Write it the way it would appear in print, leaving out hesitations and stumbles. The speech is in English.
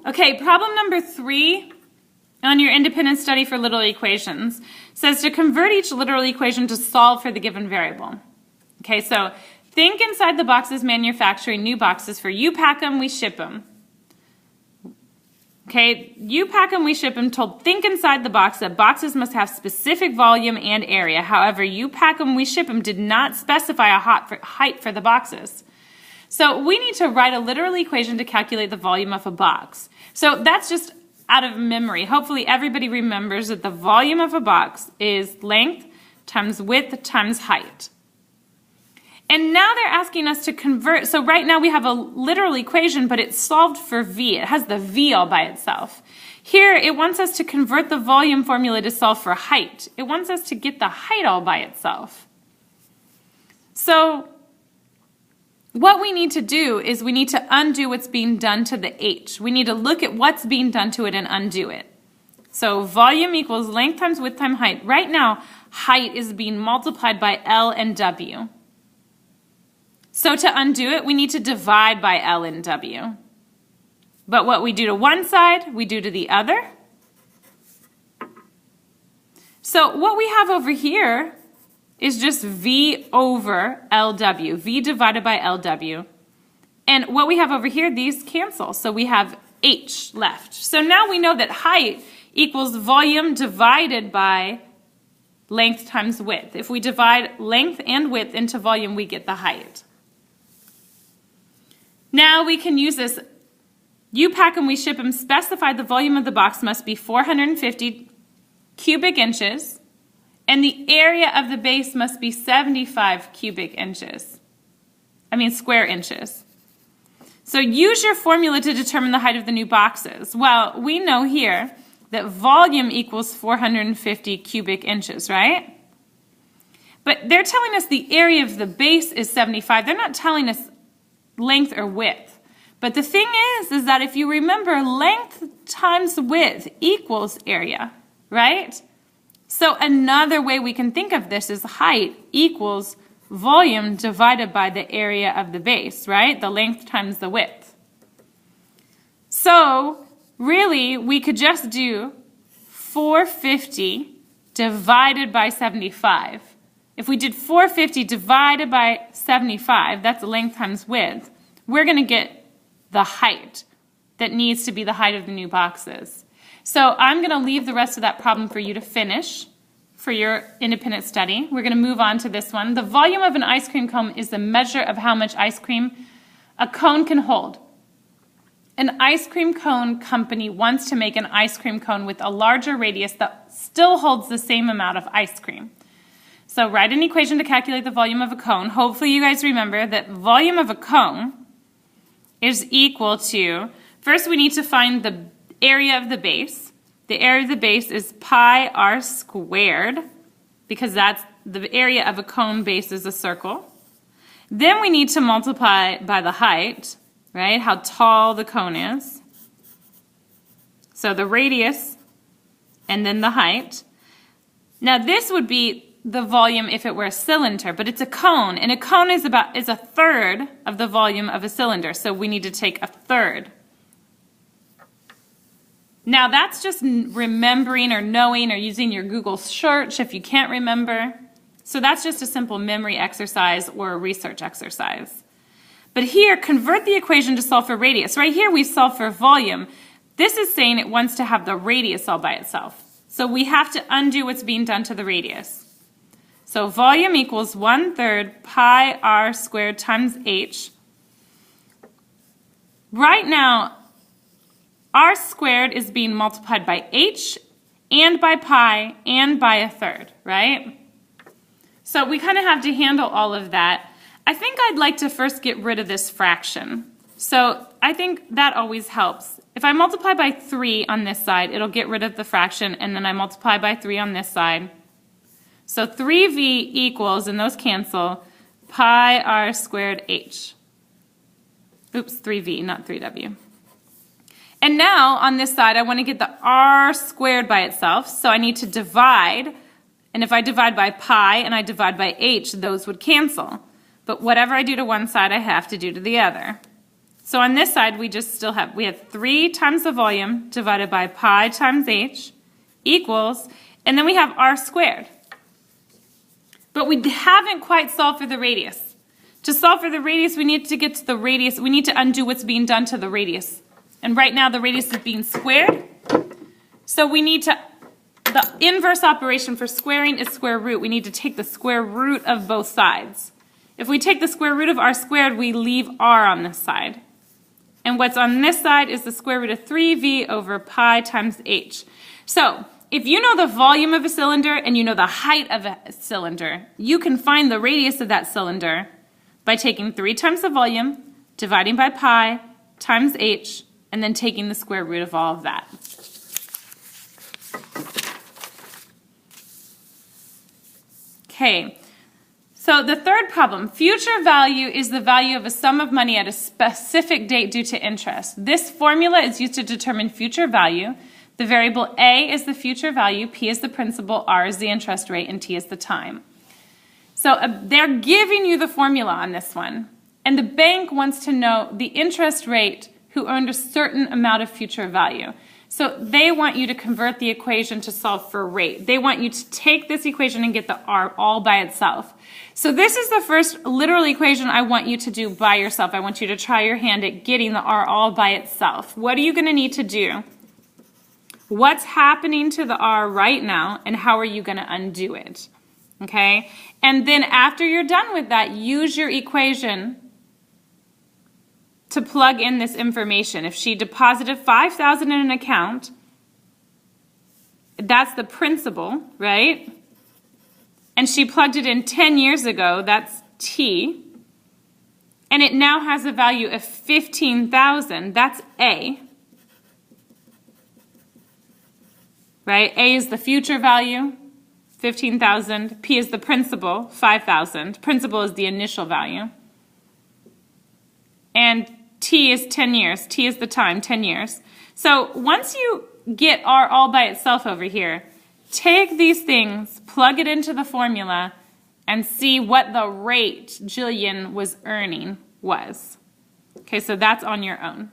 Okay, problem number 3 on your independent study for literal equations says to convert each literal equation to solve for the given variable. Okay, so think inside the boxes manufacturing new boxes for you pack them, we ship them. Okay, you pack them, we ship them, told think inside the box that boxes must have specific volume and area. However, you pack them, we ship them did not specify a height for the boxes. So we need to write a literal equation to calculate the volume of a box. So that's just out of memory. Hopefully everybody remembers that the volume of a box is length times width times height. And now they're asking us to convert. So right now we have a literal equation, but it's solved for V. It has the V all by itself. Here it wants us to convert the volume formula to solve for height. It wants us to get the height all by itself. So what we need to do is we need to undo what's being done to the H. We need to look at what's being done to it and undo it. So volume equals length times width times height. Right now, height is being multiplied by L and W. So to undo it, we need to divide by L and W. But what we do to one side, we do to the other. So what we have over here is just V over LW, V divided by LW. And what we have over here, these cancel, so we have H left. So now we know that height equals volume divided by length times width. If we divide length and width into volume, we get the height. Now we can use this. You pack them, we ship them, specify the volume of the box must be 450 cubic inches, and the area of the base must be 75 square inches. So use your formula to determine the height of the new boxes. Well, we know here that volume equals 450 cubic inches, right? But they're telling us the area of the base is 75. They're not telling us length or width. But the thing is that if you remember, length times width equals area, right? So another way we can think of this is height equals volume divided by the area of the base, right? The length times the width. So really, we could just do 450 divided by 75. If we did 450 divided by 75, that's length times width, we're going to get the height that needs to be the height of the new boxes. So I'm going to leave the rest of that problem for you to finish for your independent study. We're going to move on to this one. The volume of an ice cream cone is the measure of how much ice cream a cone can hold. An ice cream cone company wants to make an ice cream cone with a larger radius that still holds the same amount of ice cream. So write an equation to calculate the volume of a cone. Hopefully you guys remember that volume of a cone is equal to, first we need to find the area of the base. The area of the base is pi r squared, because that's the area of a cone base is a circle. Then we need to multiply by the height, right? How tall the cone is. So the radius and then the height. Now this would be the volume if it were a cylinder, but it's a cone, and a cone is a third of the volume of a cylinder, so we need to take a third. Now that's just remembering or knowing or using your Google search if you can't remember. So that's just a simple memory exercise or a research exercise. But here, convert the equation to solve for radius. Right here we solve for volume. This is saying it wants to have the radius all by itself. So we have to undo what's being done to the radius. So volume equals 1/3 pi r squared times h. Right now, r squared is being multiplied by h and by pi and by a third, right? So we kind of have to handle all of that. I think I'd like to first get rid of this fraction. So I think that always helps. If I multiply by 3 on this side, it'll get rid of the fraction, and then I multiply by 3 on this side. So 3v equals, and those cancel, pi r squared h. Oops, 3v, not 3w. And now on this side, I want to get the r squared by itself, so I need to divide. And if I divide by pi and I divide by h, those would cancel. But whatever I do to one side, I have to do to the other. So on this side, we have 3 times the volume divided by pi times h equals, and then we have r squared. But we haven't quite solved for the radius. To solve for the radius, we need to get to the radius. We need to undo what's being done to the radius. And right now, the radius is being squared. So we need to, the inverse operation for squaring is square root. We need to take the square root of both sides. If we take the square root of r squared, we leave r on this side. And what's on this side is the square root of 3v over pi times h. So if you know the volume of a cylinder and you know the height of a cylinder, you can find the radius of that cylinder by taking 3 times the volume, dividing by pi times h, and then taking the square root of all of that. Okay. So the third problem, future value is the value of a sum of money at a specific date due to interest. This formula is used to determine future value. The variable A is the future value, P is the principal, R is the interest rate, and T is the time. So they're giving you the formula on this one. And the bank wants to know the interest rate who earned a certain amount of future value. So they want you to convert the equation to solve for rate. They want you to take this equation and get the R all by itself. So this is the first literal equation I want you to do by yourself. I want you to try your hand at getting the R all by itself. What are you going to need to do? What's happening to the R right now, and how are you going to undo it? Okay? And then after you're done with that, use your equation to plug in this information. If she deposited $5,000 in an account, that's the principal, right? And she plugged it in 10 years ago, that's T. And it now has a value of $15,000, that's A. Right? A is the future value, 15,000. P is the principal, 5,000. Principal is the initial value. And T is 10 years. T is the time, 10 years. So once you get R all by itself over here, take these things, plug it into the formula, and see what the rate Jillian was earning was. Okay, so that's on your own.